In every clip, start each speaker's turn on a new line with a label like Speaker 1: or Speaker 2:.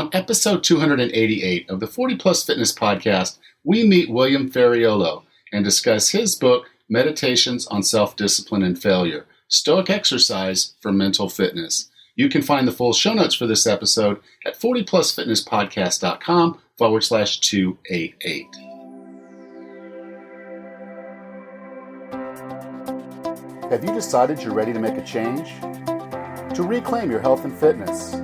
Speaker 1: On episode 288 of the 40 Plus Fitness podcast, we meet William Ferraiolo and discuss his book, Meditations on Self-Discipline and Failure, Stoic Exercise for Mental Fitness. You can find the full show notes for this episode at 40plusfitnesspodcast.com/288. Have you decided you're ready to make a change? To reclaim your health and fitness?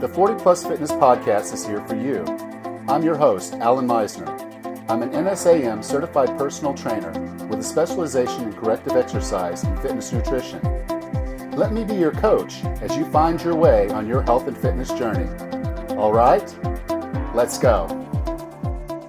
Speaker 1: The 40 Plus Fitness podcast is here for you. I'm your host, Alan Meisner. I'm an NSAM certified personal trainer with a specialization in corrective exercise and fitness nutrition. Let me be your coach as you find your way on your health and fitness journey. All right, let's go.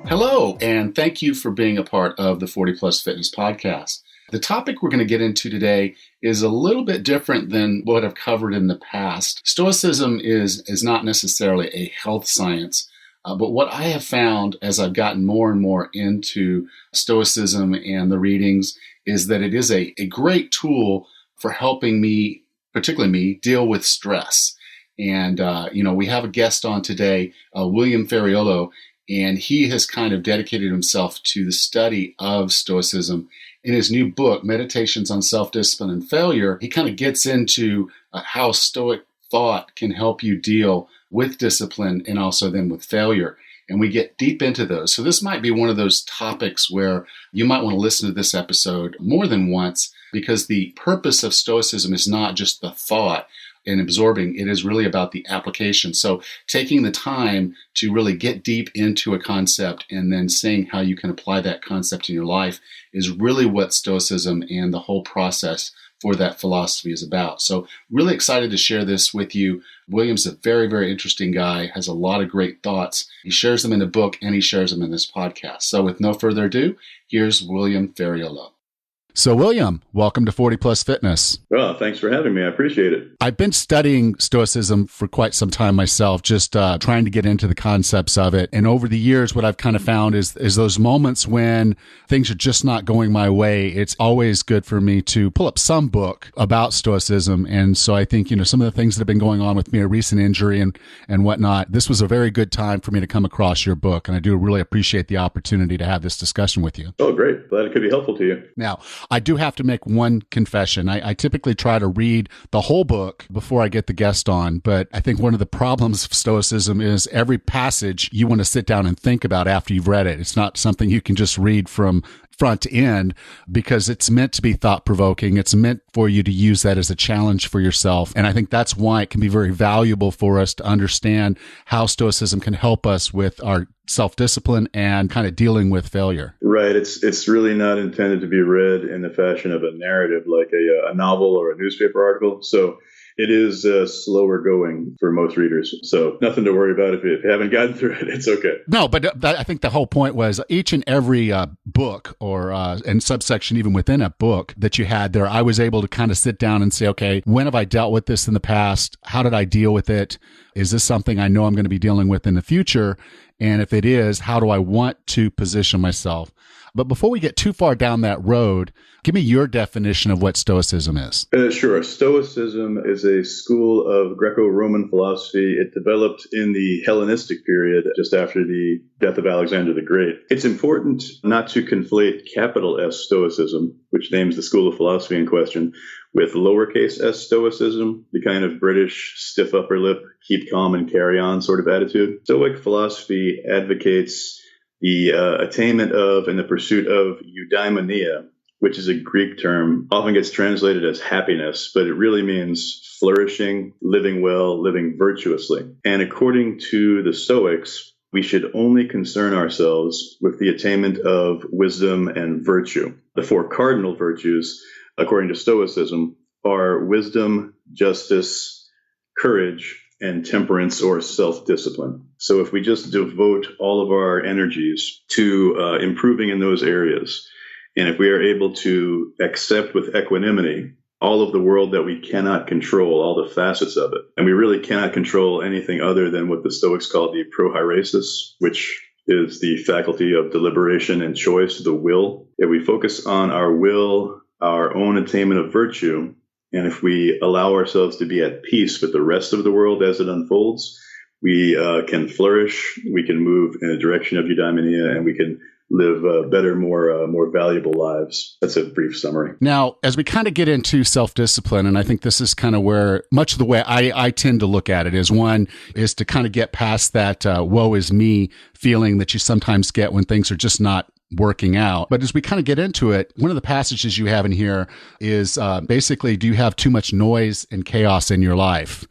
Speaker 1: Hello, and thank you for being a part of the 40 Plus Fitness podcast. The topic we're going to get into today is a little bit different than what I've covered in the past. Stoicism is not necessarily a health science, but what I have found as I've gotten more and more into Stoicism and the readings is that it is a great tool for helping me, particularly me, deal with stress. And, we have a guest on today, William Ferraiolo, and he has kind of dedicated himself to the study of Stoicism. In his new book, Meditations on Self-Discipline and Failure, he kind of gets into how Stoic thought can help you deal with discipline and also then with failure. And we get deep into those. So this might be one of those topics where you might want to listen to this episode more than once, because the purpose of Stoicism is not just the thought and absorbing, it is really about the application. So taking the time to really get deep into a concept and then seeing how you can apply that concept in your life is really what Stoicism and the whole process for that philosophy is about. So really excited to share this with you. William's a very, very interesting guy, has a lot of great thoughts. He shares them in the book and he shares them in this podcast. So with no further ado, here's William Ferraiolo. So William, welcome to 40 Plus Fitness.
Speaker 2: Well, thanks for having me. I appreciate it.
Speaker 1: I've been studying Stoicism for quite some time myself, just trying to get into the concepts of it. And over the years, what I've kind of found is those moments when things are just not going my way, it's always good for me to pull up some book about Stoicism. And so I think, some of the things that have been going on with me, a recent injury and whatnot, this was a very good time for me to come across your book. And I do really appreciate the opportunity to have this discussion with you.
Speaker 2: Oh, great. Glad it could be helpful to you.
Speaker 1: Now, I do have to make one confession. I typically try to read the whole book before I get the guest on, but I think one of the problems of Stoicism is every passage you want to sit down and think about after you've read it. It's not something you can just read from front to end because it's meant to be thought-provoking. It's meant for you to use that as a challenge for yourself. And I think that's why it can be very valuable for us to understand how Stoicism can help us with our self-discipline and kind of dealing with failure.
Speaker 2: Right. It's really not intended to be read in the fashion of a narrative like a novel or a newspaper article. So it is slower going for most readers. So nothing to worry about if you haven't gotten through it. It's okay.
Speaker 1: No, but I think the whole point was each and every book or and subsection even within a book that you had there, I was able to kind of sit down and say, okay, when have I dealt with this in the past? How did I deal with it? Is this something I know I'm going to be dealing with in the future? And if it is, how do I want to position myself? But before we get too far down that road, give me your definition of what Stoicism is.
Speaker 2: Sure. Stoicism is a school of Greco-Roman philosophy. It developed in the Hellenistic period, just after the death of Alexander the Great. It's important not to conflate capital S Stoicism, which names the school of philosophy in question, with lowercase s Stoicism, the kind of British stiff upper lip, keep calm and carry on sort of attitude. Stoic philosophy advocates the attainment of and the pursuit of eudaimonia, which is a Greek term, often gets translated as happiness, but it really means flourishing, living well, living virtuously. And according to the Stoics, we should only concern ourselves with the attainment of wisdom and virtue. The four cardinal virtues, according to Stoicism, are wisdom, justice, courage, and temperance or self-discipline. So if we just devote all of our energies to improving in those areas, and if we are able to accept with equanimity all of the world that we cannot control, all the facets of it, and we really cannot control anything other than what the Stoics call the prohairesis, which is the faculty of deliberation and choice, the will. If we focus on our will, our own attainment of virtue, and if we allow ourselves to be at peace with the rest of the world as it unfolds, we can flourish, we can move in a direction of eudaimonia, and we can live better, more valuable lives. That's a brief summary.
Speaker 1: Now, as we kind of get into self-discipline, and I think this is kind of where much of the way I tend to look at it is to kind of get past that woe is me feeling that you sometimes get when things are just not working out. But as we kind of get into it, one of the passages you have in here is basically, do you have too much noise and chaos in your life?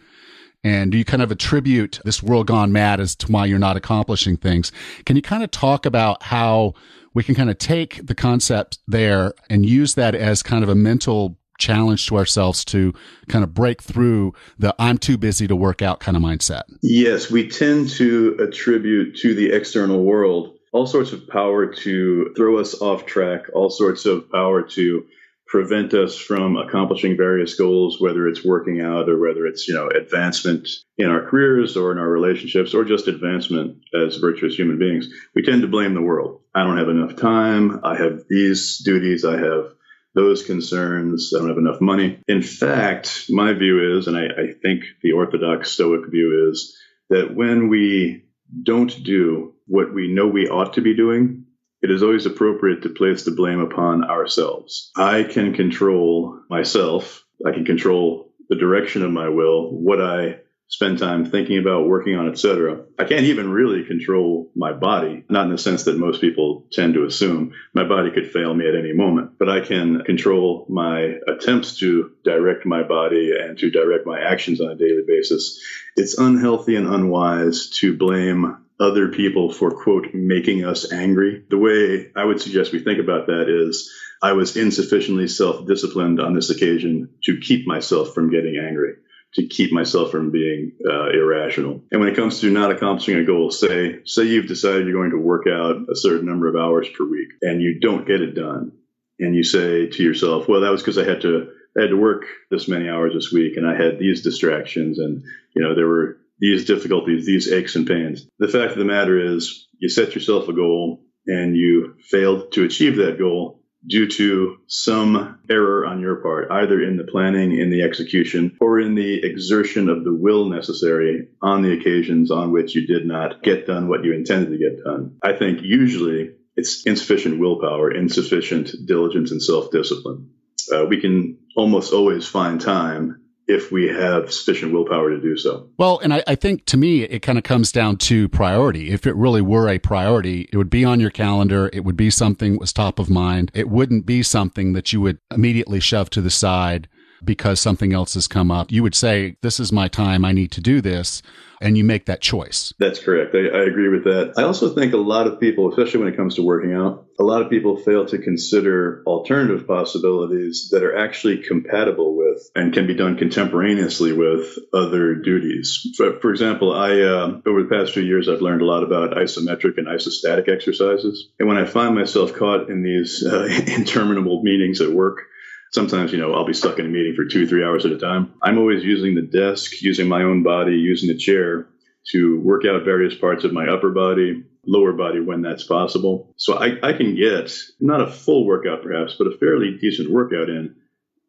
Speaker 1: And do you kind of attribute this world gone mad as to why you're not accomplishing things? Can you kind of talk about how we can kind of take the concept there and use that as kind of a mental challenge to ourselves to kind of break through the I'm too busy to work out kind of mindset?
Speaker 2: Yes, we tend to attribute to the external world all sorts of power to throw us off track, all sorts of power to prevent us from accomplishing various goals, whether it's working out or whether it's, advancement in our careers or in our relationships or just advancement as virtuous human beings. We tend to blame the world. I don't have enough time. I have these duties. I have those concerns. I don't have enough money. In fact, my view is, and I think the orthodox Stoic view is, that when we don't do what we know we ought to be doing, it is always appropriate to place the blame upon ourselves. I can control myself. I can control the direction of my will, what I spend time thinking about, working on, etc. I can't even really control my body, not in the sense that most people tend to assume. My body could fail me at any moment, but I can control my attempts to direct my body and to direct my actions on a daily basis. It's unhealthy and unwise to blame other people for, quote, making us angry. The way I would suggest we think about that is, I was insufficiently self-disciplined on this occasion to keep myself from getting angry, to keep myself from being irrational. And when it comes to not accomplishing a goal, say you've decided you're going to work out a certain number of hours per week and you don't get it done. And you say to yourself, well, that was because I had to work this many hours this week and I had these distractions and, there were these difficulties, these aches and pains. The fact of the matter is, you set yourself a goal and you failed to achieve that goal due to some error on your part, either in the planning, in the execution, or in the exertion of the will necessary on the occasions on which you did not get done what you intended to get done. I think usually it's insufficient willpower, insufficient diligence and self-discipline. We can almost always find time if we have sufficient willpower to do so.
Speaker 1: Well, and I think to me, it kind of comes down to priority. If it really were a priority, it would be on your calendar. It would be something that was top of mind. It wouldn't be something that you would immediately shove to the side because something else has come up. You would say, this is my time. I need to do this. And you make that choice.
Speaker 2: That's correct. I agree with that. I also think a lot of people, especially when it comes to working out, a lot of people fail to consider alternative possibilities that are actually compatible with and can be done contemporaneously with other duties. For example, over the past few years, I've learned a lot about isometric and isostatic exercises. And when I find myself caught in these interminable meetings at work, sometimes, I'll be stuck in a meeting for 2-3 hours at a time. I'm always using the desk, using my own body, using the chair to work out various parts of my upper body, lower body when that's possible. So I can get not a full workout perhaps, but a fairly decent workout in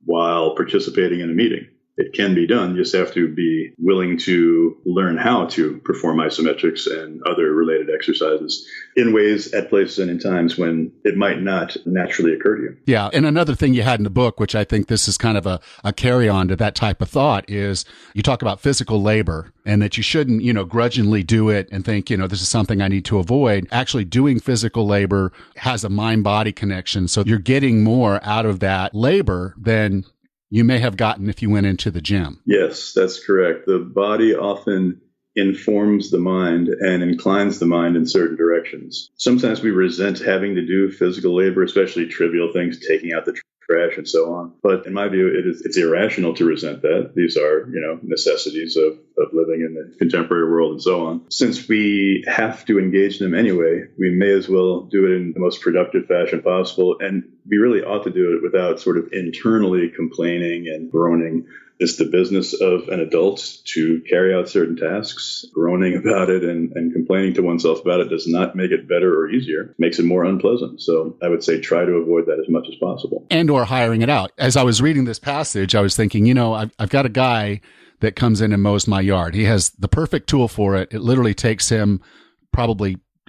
Speaker 2: while participating in a meeting. It can be done. You just have to be willing to learn how to perform isometrics and other related exercises in ways, at places, and in times when it might not naturally occur to you.
Speaker 1: Yeah. And another thing you had in the book, which I think this is kind of a carry-on to that type of thought, is you talk about physical labor and that you shouldn't, grudgingly do it and think, this is something I need to avoid. Actually, doing physical labor has a mind-body connection. So you're getting more out of that labor than you may have gotten if you went into the gym.
Speaker 2: Yes, that's correct. The body often informs the mind and inclines the mind in certain directions. Sometimes we resent having to do physical labor, especially trivial things, taking out the trash and so on. But in my view, it's irrational to resent that. These are, necessities of living in the contemporary world and so on. Since we have to engage them anyway, we may as well do it in the most productive fashion possible. And we really ought to do it without sort of internally complaining and groaning It's the business of an adult to carry out certain tasks. Groaning about it and complaining to oneself about it does not make it better or easier. It makes it more unpleasant. So I would say try to avoid that as much as possible.
Speaker 1: And or hiring it out. As I was reading this passage, I was thinking, I've got a guy that comes in and mows my yard. He has the perfect tool for it. It literally takes him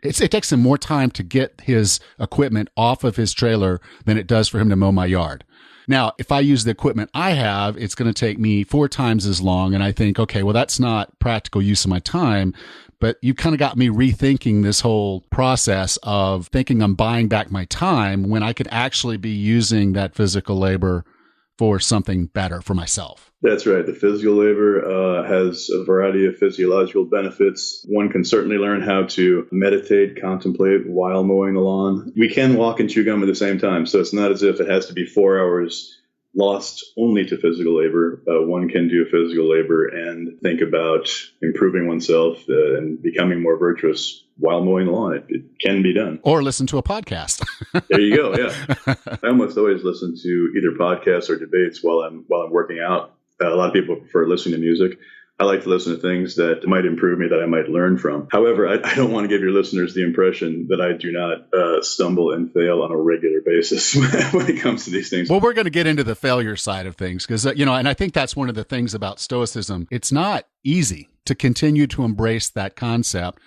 Speaker 1: it takes him more time to get his equipment off of his trailer than it does for him to mow my yard. Now, if I use the equipment I have, it's going to take me 4 times as long. And I think, okay, well, that's not practical use of my time. But you kind of got me rethinking this whole process of thinking I'm buying back my time when I could actually be using that physical labor for something better for myself.
Speaker 2: That's right. The physical labor has a variety of physiological benefits. One can certainly learn how to meditate, contemplate while mowing the lawn. We can walk and chew gum at the same time. So it's not as if it has to be 4 hours lost only to physical labor. One can do physical labor and think about improving oneself and becoming more virtuous while mowing the lawn. It can be done.
Speaker 1: Or listen to a podcast.
Speaker 2: There you go. Yeah. I almost always listen to either podcasts or debates while I'm working out. A lot of people prefer listening to music. I like to listen to things that might improve me, that I might learn from. However, I don't want to give your listeners the impression that I do not stumble and fail on a regular basis when it comes to these things.
Speaker 1: Well, we're going to get into the failure side of things because, and I think that's one of the things about Stoicism. It's not easy to continue to embrace that concept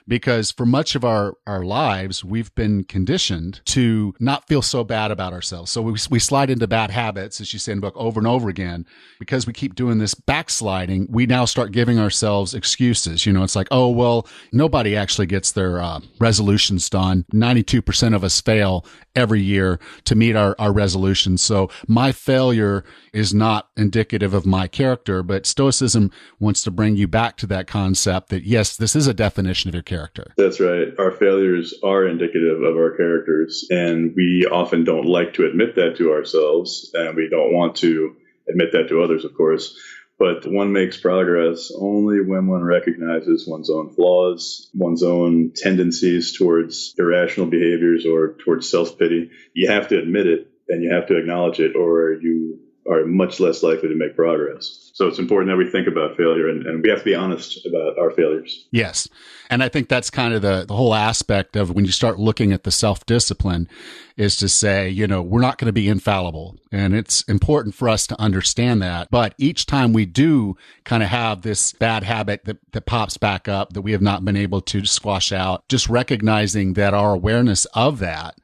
Speaker 1: because for much of our lives, we've been conditioned to not feel so bad about ourselves. So we slide into bad habits, as you say in the book, over and over again. Because we keep doing this backsliding, we now start giving ourselves excuses. It's like, oh, well, nobody actually gets their resolutions done. 92% of us fail every year to meet our resolutions. So my failure is not indicative of my character, but Stoicism wants to bring you back to that concept that, yes, this is a definition of your character.
Speaker 2: That's right. Our failures are indicative of our characters, and we often don't like to admit that to ourselves, and we don't want to admit that to others, of course. But one makes progress only when one recognizes one's own flaws, one's own tendencies towards irrational behaviors or towards self-pity. You have to admit it, and you have to acknowledge it, or you are much less likely to make progress. So it's important that we think about failure, and we have to be honest about our failures.
Speaker 1: Yes. And I think that's kind of the whole aspect of when you start looking at the self-discipline is to say, we're not going to be infallible. And it's important for us to understand that. But each time we do kind of have this bad habit that pops back up that we have not been able to squash out, just recognizing that our awareness of that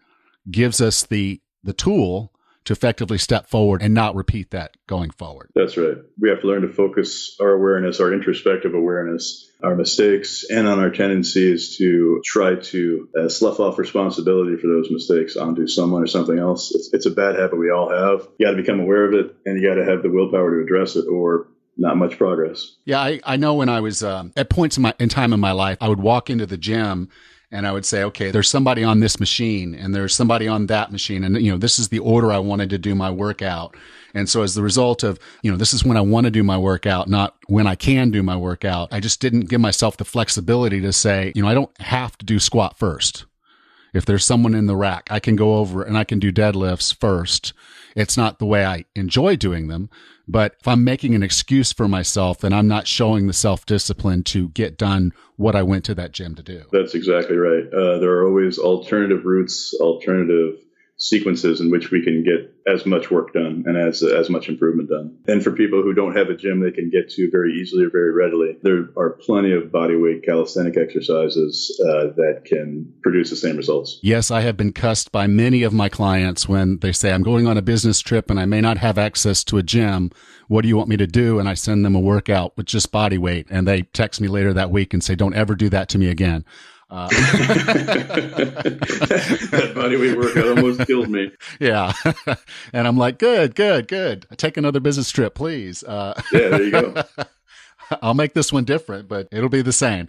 Speaker 1: gives us the tool to effectively step forward and not repeat that going forward.
Speaker 2: That's right. We have to learn to focus our awareness, our introspective awareness, our mistakes, and on our tendencies to try to slough off responsibility for those mistakes onto someone or something else. It's a bad habit we all have. You got to become aware of it, and you got to have the willpower to address it, or not much progress.
Speaker 1: Yeah, I know when I was at points in time in my life, I would walk into the gym and I would say, okay, there's somebody on this machine and there's somebody on that machine. And, this is the order I wanted to do my workout. And so as the result of, this is when I want to do my workout, not when I can do my workout. I just didn't give myself the flexibility to say, I don't have to do squat first. If there's someone in the rack, I can go over and I can do deadlifts first. It's not the way I enjoy doing them. But if I'm making an excuse for myself, then I'm not showing the self-discipline to get done what I went to that gym to do.
Speaker 2: That's exactly right. There are always alternative routes, alternative sequences in which we can get as much work done and as much improvement done. And for people who don't have a gym they can get to very easily or very readily, there are plenty of bodyweight calisthenic exercises that can produce the same results.
Speaker 1: Yes, I have been cussed by many of my clients when they say, I'm going on a business trip and I may not have access to a gym. What do you want me to do? And I send them a workout with just body weight. And they text me later that week and say, don't ever do that to me again.
Speaker 2: That bodyweight workout almost killed me.
Speaker 1: Yeah. And I'm like, good. Take another business trip, please.
Speaker 2: Yeah, there you go.
Speaker 1: I'll make this one different, but it'll be the same.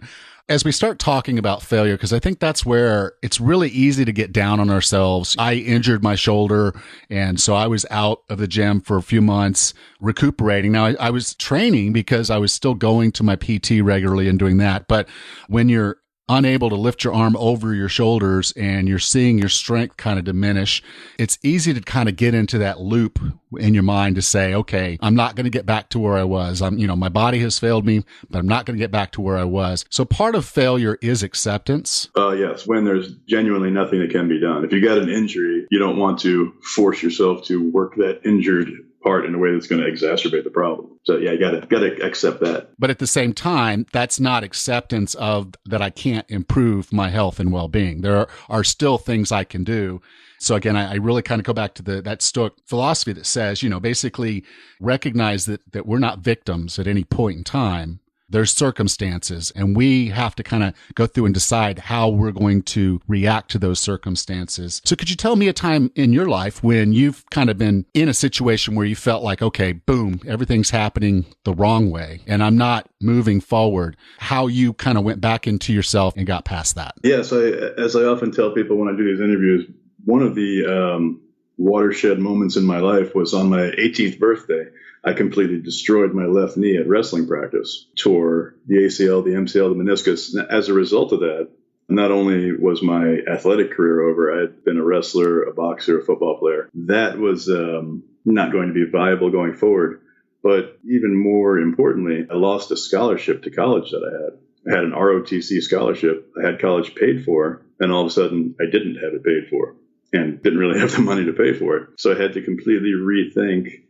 Speaker 1: As we start talking about failure, because I think that's where it's really easy to get down on ourselves. I injured my shoulder, and so I was out of the gym for a few months recuperating. Now, I was training because I was still going to my PT regularly and doing that. But when you're unable to lift your arm over your shoulders and you're seeing your strength kind of diminish, it's easy to kind of get into that loop in your mind to say, okay, I'm not going to get back to where I was. My body has failed me, but I'm not going to get back to where I was. So part of failure is acceptance.
Speaker 2: Yes, when there's genuinely nothing that can be done. If you got an injury, you don't want to force yourself to work that injured part in a way that's going to exacerbate the problem. So yeah, you gotta accept that.
Speaker 1: But at the same time, that's not acceptance of that I can't improve my health and well-being. There are still things I can do. So again, I really kind of go back to that Stoic philosophy that says, basically recognize that we're not victims at any point in time. There's circumstances, and we have to kind of go through and decide how we're going to react to those circumstances. So could you tell me a time in your life when you've kind of been in a situation where you felt like, okay, boom, everything's happening the wrong way, and I'm not moving forward, how you kind of went back into yourself and got past that?
Speaker 2: Yes, as I often tell people when I do these interviews, one of the watershed moments in my life was on my 18th birthday. I completely destroyed my left knee at wrestling practice, tore the ACL, the MCL, the meniscus. As a result of that, not only was my athletic career over, I had been a wrestler, a boxer, a football player. That was not going to be viable going forward. But even more importantly, I lost a scholarship to college that I had. I had an ROTC scholarship. I had college paid for, and all of a sudden I didn't have it paid for and didn't really have the money to pay for it. So I had to completely rethink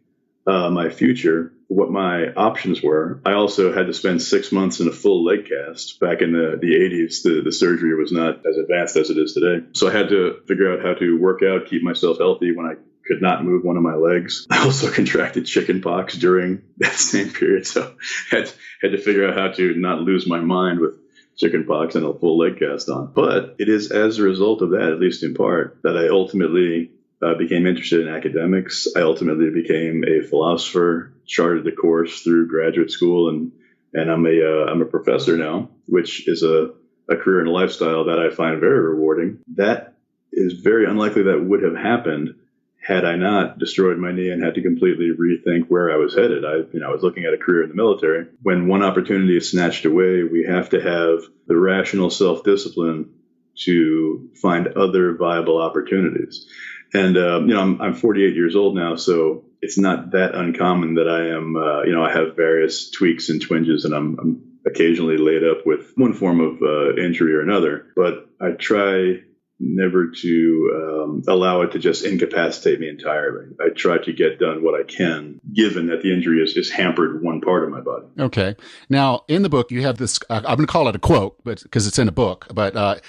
Speaker 2: my future, what my options were. I also had to spend 6 months in a full leg cast. Back in the 80s, the surgery was not as advanced as it is today. So I had to figure out how to work out, keep myself healthy when I could not move one of my legs. I also contracted chicken pox during that same period. So I had to figure out how to not lose my mind with chicken pox and a full leg cast on. But it is as a result of that, at least in part, that I ultimately became interested in academics. I ultimately became a philosopher, charted the course through graduate school, and I'm a professor now, which is a career and a lifestyle that I find very rewarding. That is very unlikely that would have happened had I not destroyed my knee and had to completely rethink where I was headed. I was looking at a career in the military. When one opportunity is snatched away, we have to have the rational self-discipline to find other viable opportunities. And, I'm 48 years old now, so it's not that uncommon that I am, I have various tweaks and twinges, and I'm occasionally laid up with one form of injury or another. But I try never to allow it to just incapacitate me entirely. I try to get done what I can, given that the injury has hampered one part of my body.
Speaker 1: Okay. Now, in the book, you have this, I'm going to call it a quote, but because it's in a book, but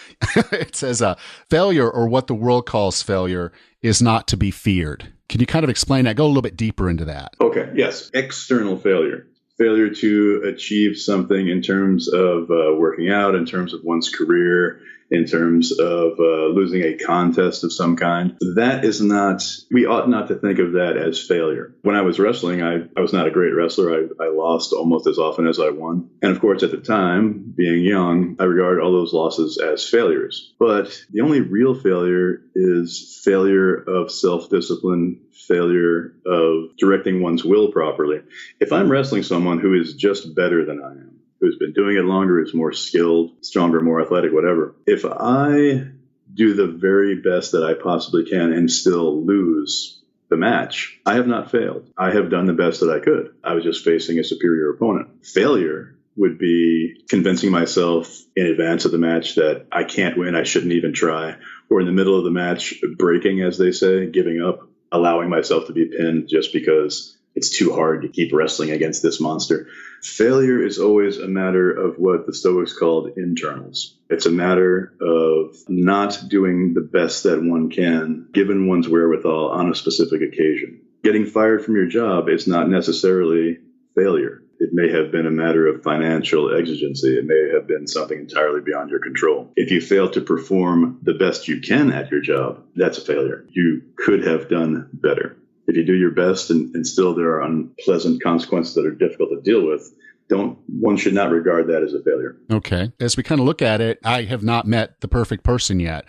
Speaker 1: it says, failure, or what the world calls failure, is not to be feared. Can you kind of explain that? Go a little bit deeper into that.
Speaker 2: Okay. Yes. External failure. Failure to achieve something in terms of working out, in terms of one's career, in terms of losing a contest of some kind. That is not, we ought not to think of that as failure. When I was wrestling, I was not a great wrestler. I lost almost as often as I won. And of course, at the time, being young, I regarded all those losses as failures. But the only real failure is failure of self-discipline, failure of directing one's will properly. If I'm wrestling someone who is just better than I am, who's been doing it longer, who's more skilled, stronger, more athletic, whatever, if I do the very best that I possibly can and still lose the match, I have not failed. I have done the best that I could. I was just facing a superior opponent. Failure would be convincing myself in advance of the match that I can't win, I shouldn't even try, or in the middle of the match, breaking, as they say, giving up, allowing myself to be pinned just because it's too hard to keep wrestling against this monster. Failure is always a matter of what the Stoics called internals. It's a matter of not doing the best that one can, given one's wherewithal on a specific occasion. Getting fired from your job is not necessarily failure. It may have been a matter of financial exigency. It may have been something entirely beyond your control. If you fail to perform the best you can at your job, that's a failure. You could have done better. If you do your best and still there are unpleasant consequences that are difficult to deal with, one should not regard that as a failure.
Speaker 1: Okay. As we kind of look at it, I have not met the perfect person yet.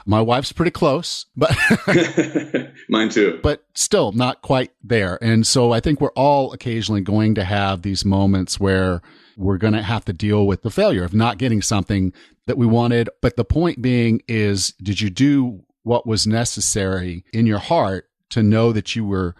Speaker 1: My wife's pretty close, but
Speaker 2: mine too.
Speaker 1: But still not quite there. And so I think we're all occasionally going to have these moments where we're going to have to deal with the failure of not getting something that we wanted. But the point being is, did you do what was necessary in your heart to know that you were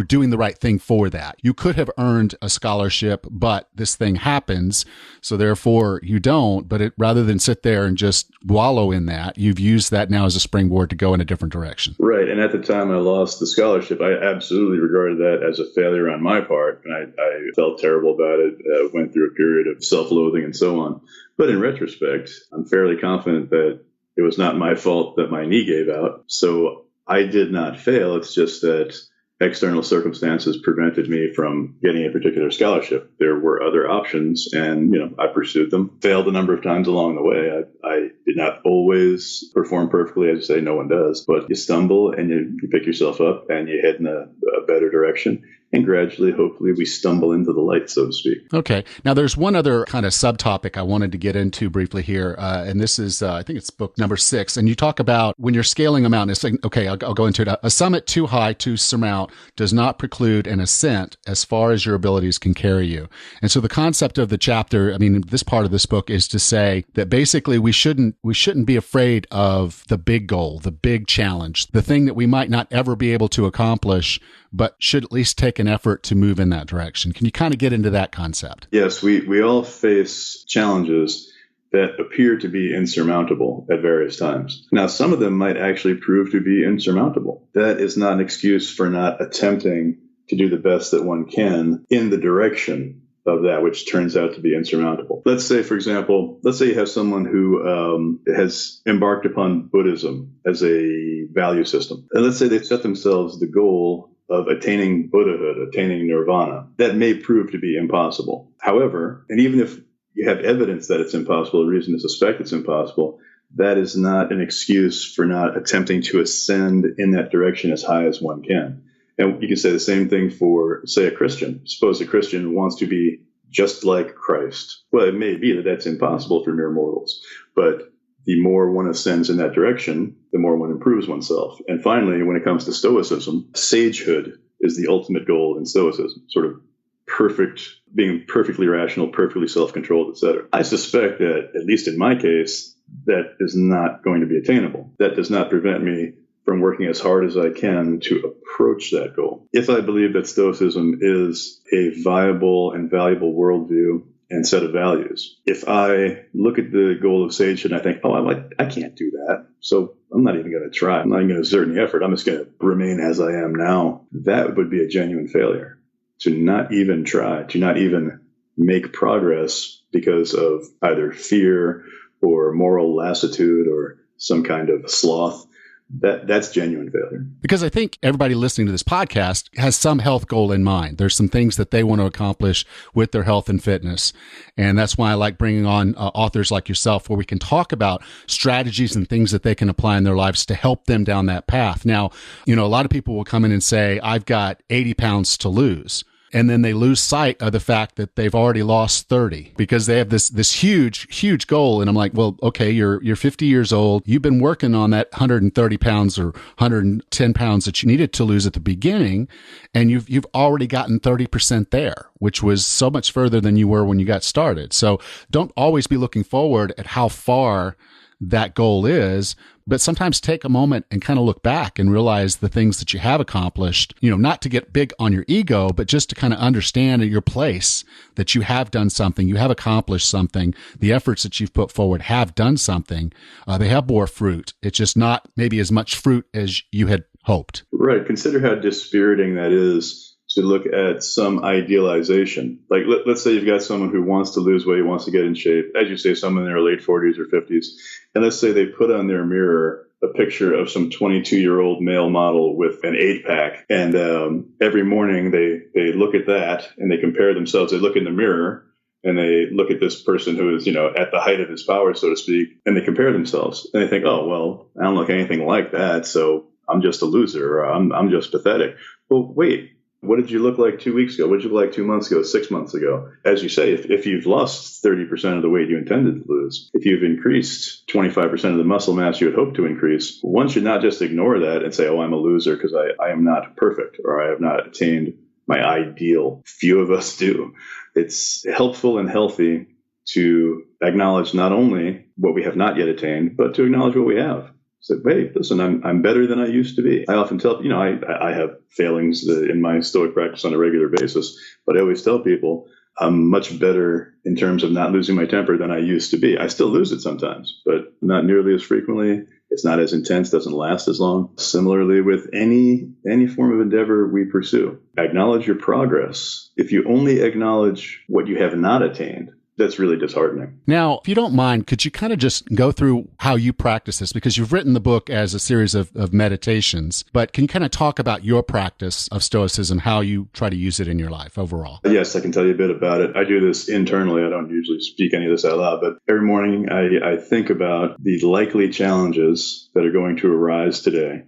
Speaker 1: doing the right thing for that? You could have earned a scholarship, but this thing happens, so therefore you don't. But rather than sit there and just wallow in that, you've used that now as a springboard to go in a different direction.
Speaker 2: Right. And at the time I lost the scholarship, I absolutely regarded that as a failure on my part. And I felt terrible about it, went through a period of self-loathing and so on. But in retrospect, I'm fairly confident that it was not my fault that my knee gave out. So I did not fail. It's just that external circumstances prevented me from getting a particular scholarship. There were other options, and I pursued them. Failed a number of times along the way. I did not always perform perfectly, as you say, no one does. But you stumble and you pick yourself up and you head in a better direction. And gradually, hopefully, we stumble into the light, so to speak.
Speaker 1: Okay. Now, there's one other kind of subtopic I wanted to get into briefly here. And this is, I think it's book number 6. And you talk about when you're scaling a mountain, it's like, okay, I'll go into it. A summit too high to surmount does not preclude an ascent as far as your abilities can carry you. And so the concept of the chapter, I mean, this part of this book is to say that basically we shouldn't be afraid of the big goal, the big challenge, the thing that we might not ever be able to accomplish, but should at least take an effort to move in that direction. Can you kind of get into that concept?
Speaker 2: Yes, we all face challenges that appear to be insurmountable at various times. Now, some of them might actually prove to be insurmountable. That is not an excuse for not attempting to do the best that one can in the direction of that which turns out to be insurmountable. Let's say, for example, you have someone who has embarked upon Buddhism as a value system. And let's say they set themselves the goal of attaining Buddhahood, attaining nirvana. That may prove to be impossible. However, and even if you have evidence that it's impossible, a reason to suspect it's impossible, that is not an excuse for not attempting to ascend in that direction as high as one can. And you can say the same thing for, say, a Christian. Suppose a Christian wants to be just like Christ. Well, it may be that that's impossible for mere mortals, but the more one ascends in that direction, the more one improves oneself. And finally, when it comes to Stoicism, sagehood is the ultimate goal in Stoicism, sort of being perfectly rational, perfectly self-controlled, etc. I suspect that, at least in my case, that is not going to be attainable. That does not prevent me from working as hard as I can to approach that goal. If I believe that Stoicism is a viable and valuable worldview and set of values, if I look at the goal of sagehood and I think, I can't do that, so I'm not even going to try. I'm not even going to exert any effort. I'm just going to remain as I am now. That would be a genuine failure. To not even try, to not even make progress because of either fear or moral lassitude or some kind of sloth, that's genuine failure.
Speaker 1: Because I think everybody listening to this podcast has some health goal in mind. There's some things that they want to accomplish with their health and fitness. And that's why I like bringing on authors like yourself, where we can talk about strategies and things that they can apply in their lives to help them down that path. Now, a lot of people will come in and say, I've got 80 pounds to lose. And then they lose sight of the fact that they've already lost 30 because they have this huge goal. And I'm like, well, okay, you're 50 years old. You've been working on that 130 pounds or 110 pounds that you needed to lose at the beginning. And you've already gotten 30% there, which was so much further than you were when you got started. So don't always be looking forward at how far that goal is, but sometimes take a moment and kind of look back and realize the things that you have accomplished, not to get big on your ego, but just to kind of understand your place, that you have done something, you have accomplished something, the efforts that you've put forward have done something. They have bore fruit. It's just not maybe as much fruit as you had hoped.
Speaker 2: Right. Consider how dispiriting that is to look at some idealization. Like, let's say you've got someone who wants to lose weight, wants to get in shape, as you say, someone in their late 40s or 50s, and let's say they put on their mirror a picture of some 22-year-old male model with an 8-pack, and every morning they look at that and they compare themselves. They look in the mirror and they look at this person who is, at the height of his power, so to speak, and they compare themselves, and they think, oh, well, I don't look anything like that, so I'm just a loser, or I'm just pathetic. Well, wait. What did you look like 2 weeks ago? What did you look like 2 months ago, 6 months ago? As you say, if you've lost 30% of the weight you intended to lose, if you've increased 25% of the muscle mass you had hoped to increase, one should not just ignore that and say, oh, I'm a loser because I am not perfect or I have not attained my ideal. Few of us do. It's helpful and healthy to acknowledge not only what we have not yet attained, but to acknowledge what we have. So, hey, listen, I'm better than I used to be. I often tell, I have failings in my stoic practice on a regular basis, but I always tell people I'm much better in terms of not losing my temper than I used to be. I still lose it sometimes, but not nearly as frequently. It's not as intense, doesn't last as long. Similarly, with any form of endeavor we pursue, acknowledge your progress. If you only acknowledge what you have not attained, that's really disheartening.
Speaker 1: Now, if you don't mind, could you kind of just go through how you practice this? Because you've written the book as a series of meditations, but can you kind of talk about your practice of Stoicism, how you try to use it in your life overall?
Speaker 2: Yes, I can tell you a bit about it. I do this internally. I don't usually speak any of this out loud, but every morning I think about the likely challenges that are going to arise today,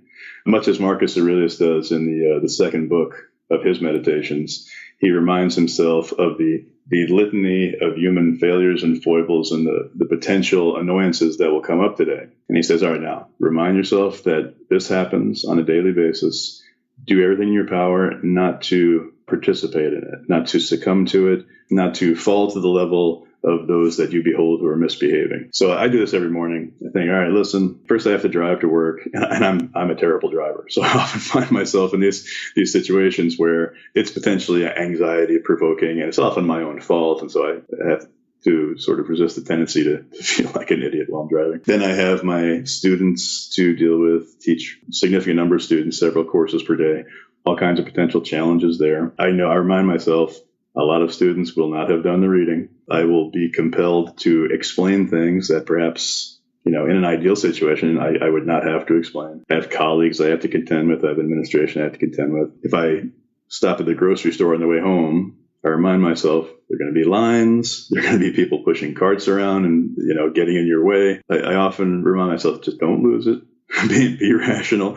Speaker 2: much as Marcus Aurelius does in the second book of his meditations. He reminds himself of the litany of human failures and foibles and the potential annoyances that will come up today. And he says, all right, now, remind yourself that this happens on a daily basis. Do everything in your power not to participate in it, not to succumb to it, not to fall to the level of those that you behold who are misbehaving. So I do this every morning. I think, all right, listen, first I have to drive to work, and I'm a terrible driver. So I often find myself in these situations where it's potentially anxiety provoking, and it's often my own fault. And so I have to sort of resist the tendency to feel like an idiot while I'm driving. Then I have my students to deal with, teach a significant number of students, several courses per day, all kinds of potential challenges there. I remind myself, a lot of students will not have done the reading. I will be compelled to explain things that perhaps, in an ideal situation, I would not have to explain. I have colleagues I have to contend with. I have administration I have to contend with. If I stop at the grocery store on the way home, I remind myself there are going to be lines. There are going to be people pushing carts around and, getting in your way. I often remind myself, just don't lose it. Be rational.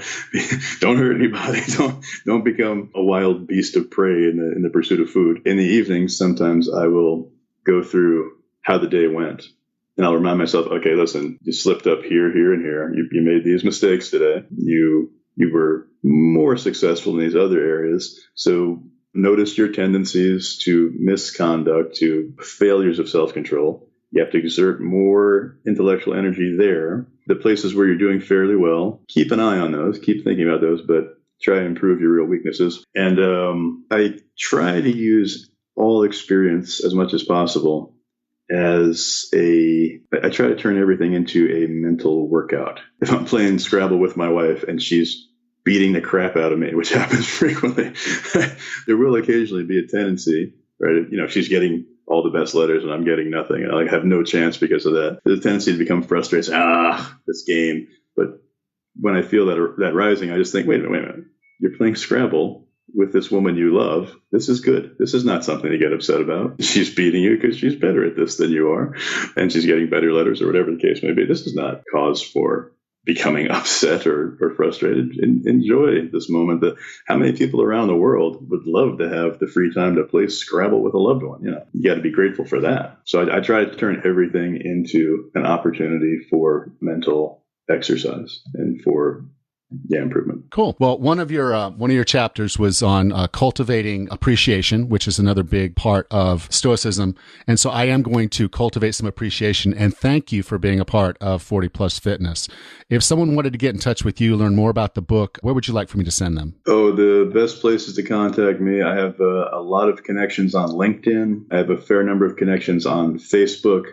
Speaker 2: Don't hurt anybody. Don't become a wild beast of prey in the pursuit of food. In the evenings, sometimes I will go through how the day went, and I'll remind myself, okay, listen, you slipped up here, here, and here. You made these mistakes today. You were more successful in these other areas. So notice your tendencies to misconduct, to failures of self-control. You have to exert more intellectual energy there. The places where you're doing fairly well, keep an eye on those, keep thinking about those, but try to improve your real weaknesses. And I try to use all experience as much as possible I try to turn everything into a mental workout. If I'm playing Scrabble with my wife and she's beating the crap out of me, which happens frequently, there will occasionally be a tendency, right? She's getting all the best letters and I'm getting nothing. And I have no chance because of that. There's a tendency to become frustrated. This game. But when I feel that rising, I just think, wait a minute. You're playing Scrabble with this woman you love. This is good. This is not something to get upset about. She's beating you because she's better at this than you are. And she's getting better letters or whatever the case may be. This is not cause for becoming upset or frustrated. Enjoy this moment. How many people around the world would love to have the free time to play Scrabble with a loved one? You got to be grateful for that. So I try to turn everything into an opportunity for mental exercise and for improvement.
Speaker 1: Cool. Well, one of your chapters was on cultivating appreciation, which is another big part of Stoicism. And so I am going to cultivate some appreciation and thank you for being a part of 40 Plus Fitness. If someone wanted to get in touch with you, learn more about the book, where would you like for me to send them?
Speaker 2: Oh, the best places to contact me. I have a lot of connections on LinkedIn. I have a fair number of connections on Facebook.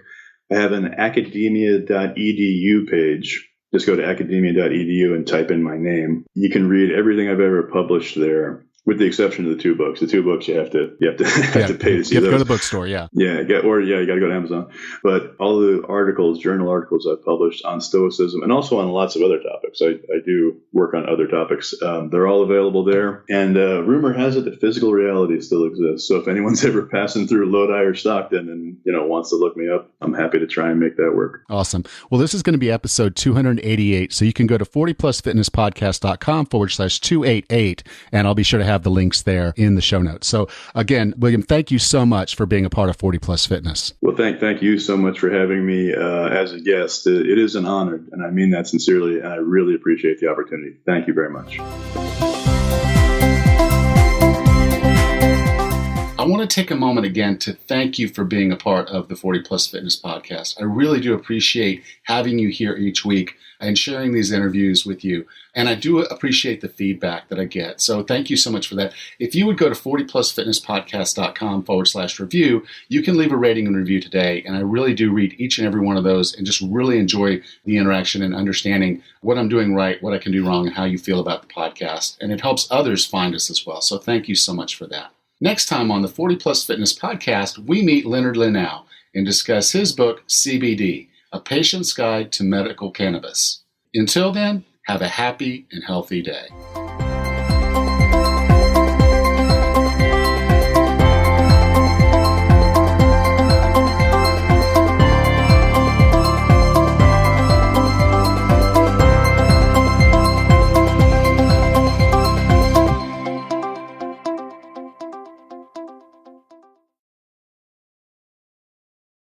Speaker 2: I have an academia.edu page. Just go to academia.edu and type in my name. You can read everything I've ever published there, with the exception of the two books. The two books you have to pay to see those.
Speaker 1: You have to go to the bookstore, yeah.
Speaker 2: You got to go to Amazon. But all the journal articles I've published on Stoicism and also on lots of other topics. I do work on other topics. They're all available there. And rumor has it that physical reality still exists. So if anyone's ever passing through Lodi or Stockton and wants to look me up, I'm happy to try and make that work.
Speaker 1: Awesome. Well, this is going to be episode 288. So you can go to 40plusfitnesspodcast.com/288, and I'll be sure to have have the links there in the show notes. So again, William, thank you so much for being a part of 40 Plus Fitness.
Speaker 2: Well, thank you so much for having me as a guest. It is an honor, and I mean that sincerely, and I really appreciate the opportunity. Thank you very much.
Speaker 1: I want to take a moment again to thank you for being a part of the 40 Plus Fitness podcast. I really do appreciate having you here each week and sharing these interviews with you. And I do appreciate the feedback that I get. So thank you so much for that. If you would go to 40plusfitnesspodcast.com/review, you can leave a rating and review today. And I really do read each and every one of those and just really enjoy the interaction and understanding what I'm doing right, what I can do wrong, and how you feel about the podcast. And it helps others find us as well. So thank you so much for that. Next time on the 40 Plus Fitness podcast, we meet Leonard Linnau and discuss his book, CBD, A Patient's Guide to Medical Cannabis. Until then, have a happy and healthy day.